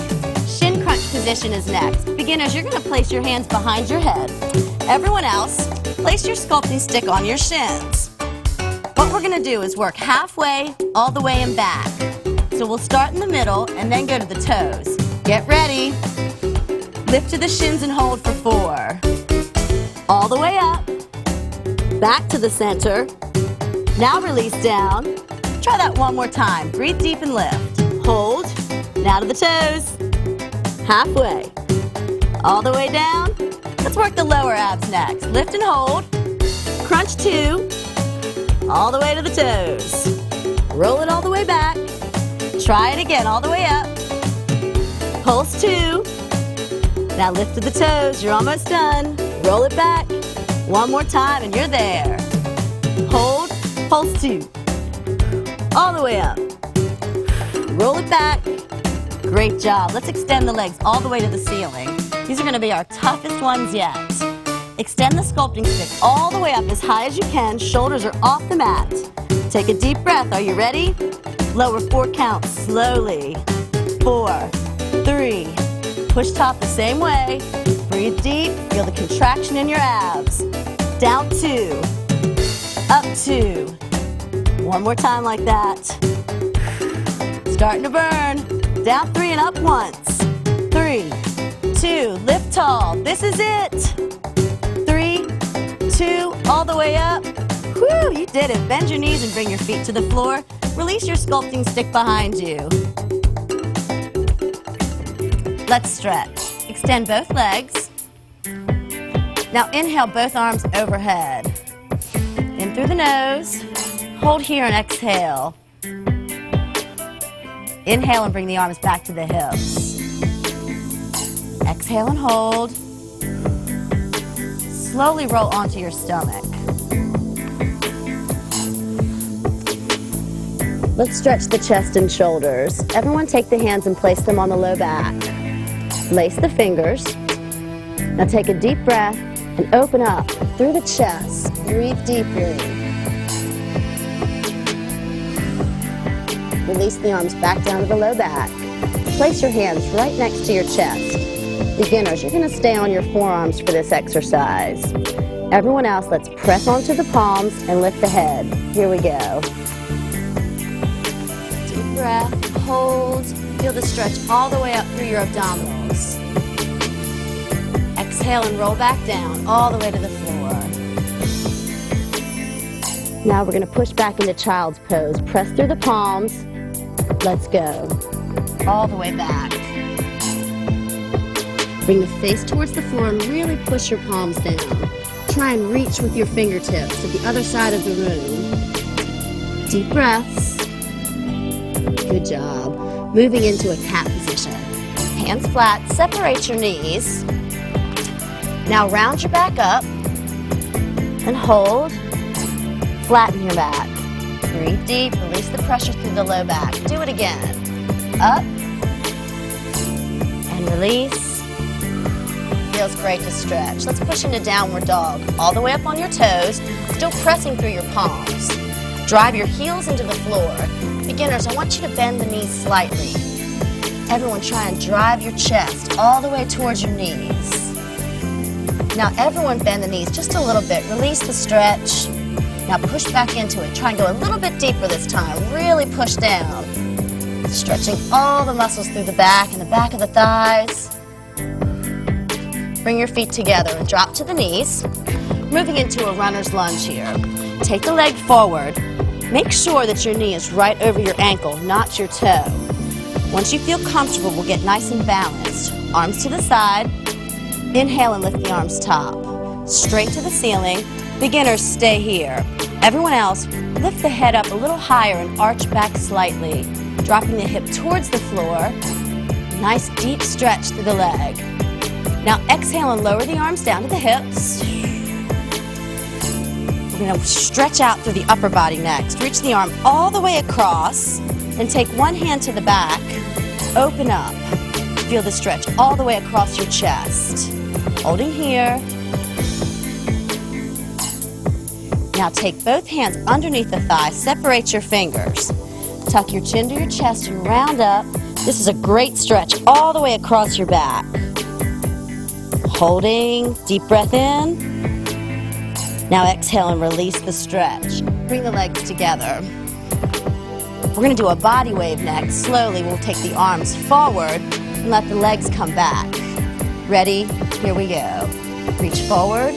Shin crunch position is next. Beginners, you're going to place your hands behind your head. Everyone else, place your sculpting stick on your shins. What we're going to do is work halfway, all the way and back. So we'll start in the middle and then go to the toes. Get ready. Lift to the shins and hold for 4. All the way up. Back to the center. Now release down. Try that one more time. Breathe deep and lift. Hold. Now to the toes. Halfway. All the way down. Let's work the lower abs next. Lift and hold. Crunch 2. all the way to the toes. Roll it all the way back. Try it again, all the way up. Pulse 2. Now lift to the toes, you're almost done. Roll it back. One more time and you're there. Hold, pulse 2. All the way up. Roll it back. Great job. Let's extend the legs all the way to the ceiling. These are going to be our toughest ones yet. Extend the sculpting stick all the way up as high as you can. Shoulders are off the mat. Take a deep breath. Are you ready? Lower 4 counts slowly. 4, 3. Push top the same way. Breathe deep. Feel the contraction in your abs. Down 2. Up 2. One more time like that. Starting to burn. Down 3 and up once. 3, 2. Lift tall. This is it. 3, 2. All the way up. Whew, you did it. Bend your knees and bring your feet to the floor. Release your sculpting stick behind you. Let's stretch. Extend both legs. Now inhale both arms overhead. In through the nose. Hold here and exhale. Inhale and bring the arms back to the hips. Exhale and hold. Slowly roll onto your stomach. Let's stretch the chest and shoulders. Everyone take the hands and place them on the low back. Lace the fingers. Now take a deep breath and open up through the chest. Breathe deeply. Release the arms back down to the low back. Place your hands right next to your chest. Beginners, you're going to stay on your forearms for this exercise. Everyone else, let's press onto the palms and lift the head. Here we go. Deep breath, hold. Feel the stretch all the way up through your abdominals. Exhale and roll back down all the way to the floor. Now we're going to push back into child's pose. Press through the palms. Let's go. All the way back. Bring the face towards the floor and really push your palms down. Try and reach with your fingertips to the other side of the room. Deep breaths. Good job. Moving into a cat position. Hands flat, separate your knees. Now round your back up and hold. Flatten your back. Breathe deep, release the pressure through the low back. Do it again. Up and release. Feels great to stretch. Let's push into downward dog. All the way up on your toes, still pressing through your palms. Drive your heels into the floor. Beginners, I want you to bend the knees slightly. Everyone try and drive your chest all the way towards your knees. Now everyone bend the knees just a little bit. Release the stretch. Now push back into it. Try and go a little bit deeper this time. Really push down. Stretching all the muscles through the back and the back of the thighs. Bring your feet together and drop to the knees. Moving into a runner's lunge here. Take the leg forward. Make sure that your knee is right over your ankle, not your toe. Once you feel comfortable, we'll get nice and balanced. Arms to the side. Inhale and lift the arms top. Straight to the ceiling. Beginners, stay here. Everyone else, lift the head up a little higher and arch back slightly. Dropping the hip towards the floor. Nice deep stretch through the leg. Now exhale and lower the arms down to the hips. We're going to stretch out through the upper body next. Reach the arm all the way across. Then take one hand to the back. Open up. Feel the stretch all the way across your chest. Holding here. Now take both hands underneath the thigh. Separate your fingers. Tuck your chin to your chest and round up. This is a great stretch all the way across your back. Holding. Deep breath in. Now exhale and release the stretch. Bring the legs together. We're going to do a body wave next. Slowly, we'll take the arms forward and let the legs come back. Ready? Here we go. Reach forward.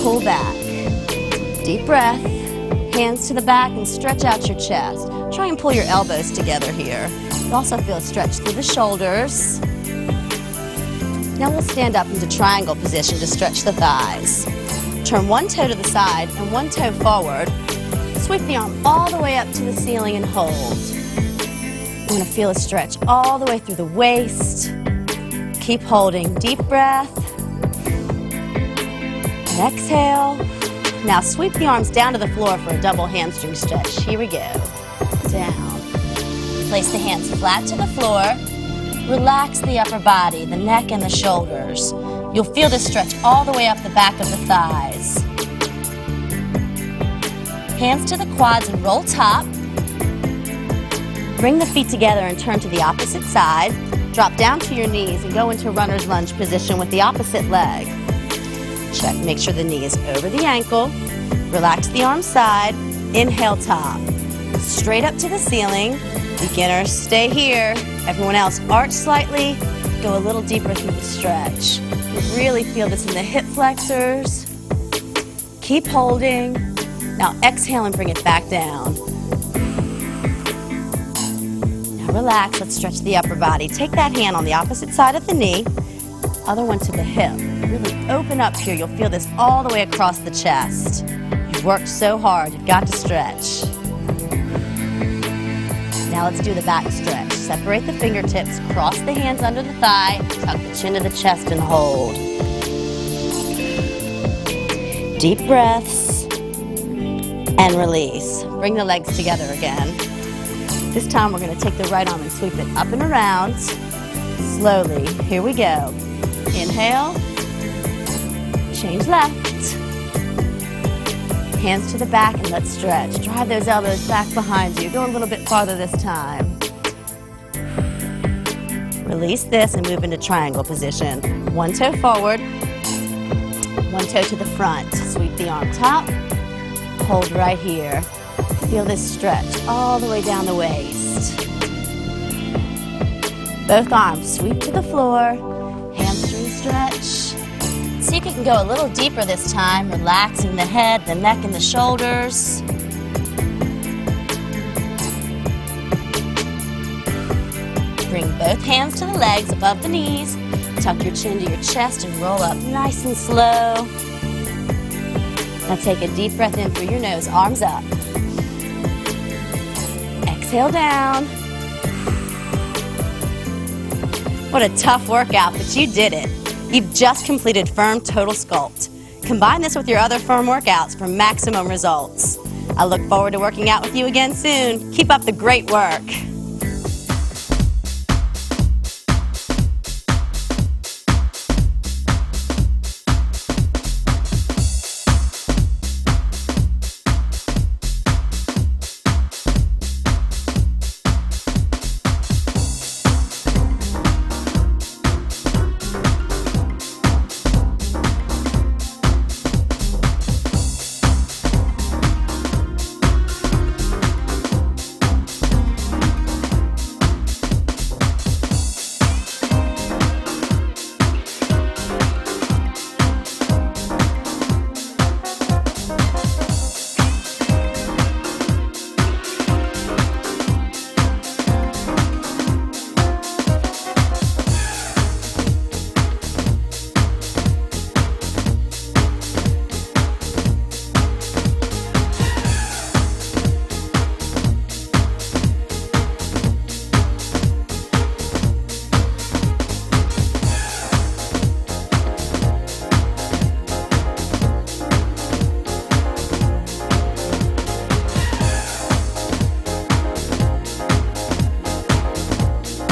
Pull back. Deep breath. Hands to the back and stretch out your chest. Try and pull your elbows together here. You also feel a stretch through the shoulders. Now we'll stand up into triangle position to stretch the thighs. Turn one toe to the side and one toe forward. Sweep the arm all the way up to the ceiling and hold. You want to feel a stretch all the way through the waist. Keep holding. Deep breath. And exhale. Now sweep the arms down to the floor for a double hamstring stretch. Here we go. Down. Place the hands flat to the floor. Relax the upper body, the neck and the shoulders. You'll feel this stretch all the way up the back of the thighs. Hands to the quads and roll top. Bring the feet together and turn to the opposite side. Drop down to your knees and go into runner's lunge position with the opposite leg. Check, make sure the knee is over the ankle. Relax the arm side. Inhale top. Straight up to the ceiling. Beginners, stay here. Everyone else, arch slightly. Go a little deeper through the stretch. You really feel this in the hip flexors. Keep holding. Now exhale and bring it back down. Now relax, let's stretch the upper body. Take that hand on the opposite side of the knee. Other one to the hip. Really open up here. You'll feel this all the way across the chest. You've worked so hard, you've got to stretch. Now let's do the back stretch. Separate the fingertips, cross the hands under the thigh, tuck the chin to the chest and hold. Deep breaths and release. Bring the legs together again. This time we're going to take the right arm and sweep it up and around. Slowly, here we go. Inhale, change left. Hands to the back and let's stretch. Drive those elbows back behind you. Go a little bit farther this time. Release this and move into triangle position. One toe forward, one toe to the front. Sweep the arm top, hold right here. Feel this stretch all the way down the waist. Both arms sweep to the floor, hamstring stretch. See if you can go a little deeper this time, relaxing the head, the neck, and the shoulders. Bring both hands to the legs above the knees. Tuck your chin to your chest and roll up nice and slow. Now take a deep breath in through your nose, arms up. Exhale down. What a tough workout, but you did it. You've just completed Firm Total Sculpt. Combine this with your other Firm workouts for maximum results. I look forward to working out with you again soon. Keep up the great work.